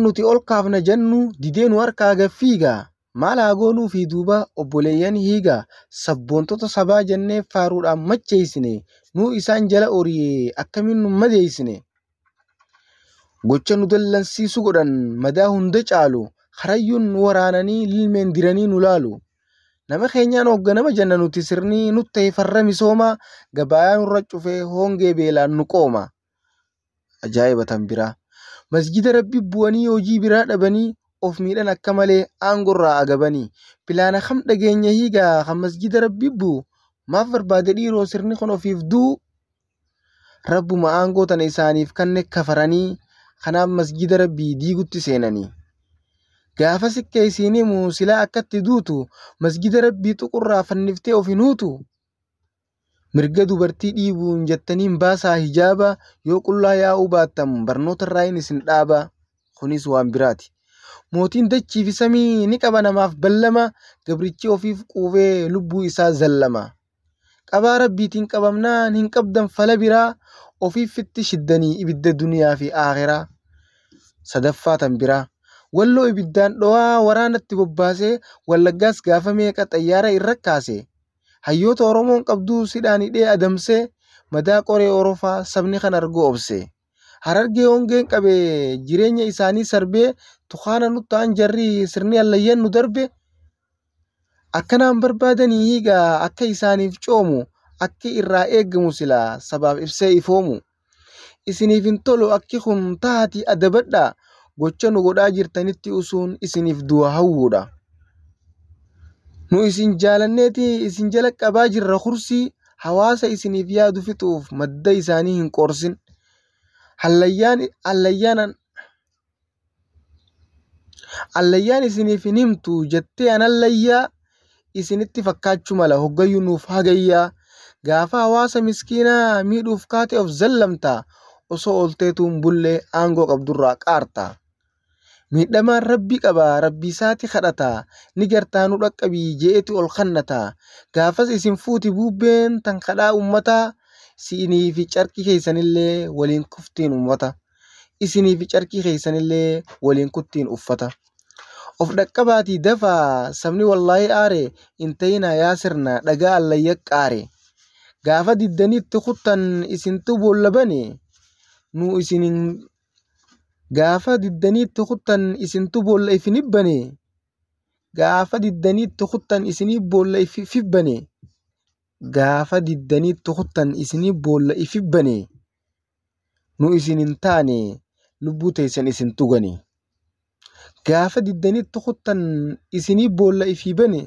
nuti ol kaafna jennu dideen harkaa gaffiigaa maal haa goonuu fi duuba obboleeyyan hiigaa sabboontota sabaa jennee faaruudhaan macheessine nuu isaan jala horiyee akkamiin nu madeessine. Gocha nu dallansiisu godhan madaa hunda caalu harayyuun nu waraananii lilmeen diranii nu laalu. Nama keenyaan hoogganama jenna nuti sirni nutti farra misoomaa gabaayaan nurra cufee hongee beelaan nu qooma. Ajaa'iba tan biraa. Masjida rabbi bu'anii hojii biraa dhabanii of miidhan akka malee aangorraa agabanii. Pilaana kam dhageenya hiigaa kan masjida rabbi bu'u maaf barbaade dhiiroo sirni kun ofiif du'u. Rabbuma aangoo tana isaaniif kanne kafaranii kanaaf masjida rabbii diigutti seenanii. Gaafa sikkee isiin himu silaa akkatti duutu masjida rabbii tuqurraa fanniftee of hin huutu. Mirga dubartii dhiibuun jettaniin baasaa hijaaba yoo qullaa yaa'uu baattan barnoota irraa hin isin dhaaba. Kunis waan biraati. Mootiin dachii fi samii ni qaba namaaf ballama gabrichi ofiif quufee lubbuu isaa zallama. Qabaa rabbiitiin qabamnaan hin qabdan fala biraa ofiif fitti shiddanii ibidda duniyaa fi akhiraa. Sadaffaa tan biraa. Walloo ibiddaan dho'aa waraanatti bobbaasee wallaggaas gaafa meeqa xayyaara irra kaase. Hayyoota Oromoon qabduu sidhaan hidhee adamsee madaa qoree orofaa sabni kan argu obse. Harargee hongeen qabee jireenya isaanii sarbee tukaana nu ta'an jarri sirni allayyan nu darbe. Akkanaan barbaadanii hiigaa akka isaaniif coomu akki irraa eegamu silaa sabaaf ibsee ifoomu. Isiniif hin tolu akki kun taati adabadhaa. Gocha nu godhaa jirtanitti usuun isiniif du'a hawwuudha. Nu isin jaalanneeti isin jala qabaa jirra kursii hawaasa isiniif yaadu fixuuf madda isaanii hin qoorsin. Allayyaan isiniif hin himtu jettee anallayyaa isinitti fakkaachuu mala hoggayyuu nuuf hagayyaa. Gaafa hawaasa miskiinaa miidhuuf kaate of zallamta osoo olteetuun bullee aangoo qabdurraa qaarta. Miidhamaan rabbi qabaa rabbi isaati kadhataa ni gartaa nu dhaqqabii je'eeti ol kannataa. Gaafas isin fuuti bubbeen tan kadhaa ummataa isinii fi carqii keessanillee waliin kuftiin ummata. Isinii fi carqii keessanillee waliin kuttiin uffata. Of dhaqqabaatii dafaa sabni wallaahi aare hin ta'inaa yaa sirna dhagaa allayya qaare. Gaafa diddaniitti kuttan isintu boolla bane nu isinin gaafa diddaniitti kuttan isintu boolla ifin hibbane. Gaafa diddaniitti kuttan isinii boolla ifibbane. Gaafa diddaniitti kuttan isinii boolla ifibbane. Nu isin hin taane lubbuu teessan isin tugane. Gaafa diddaniitti kuttan isinii boolla ifibane.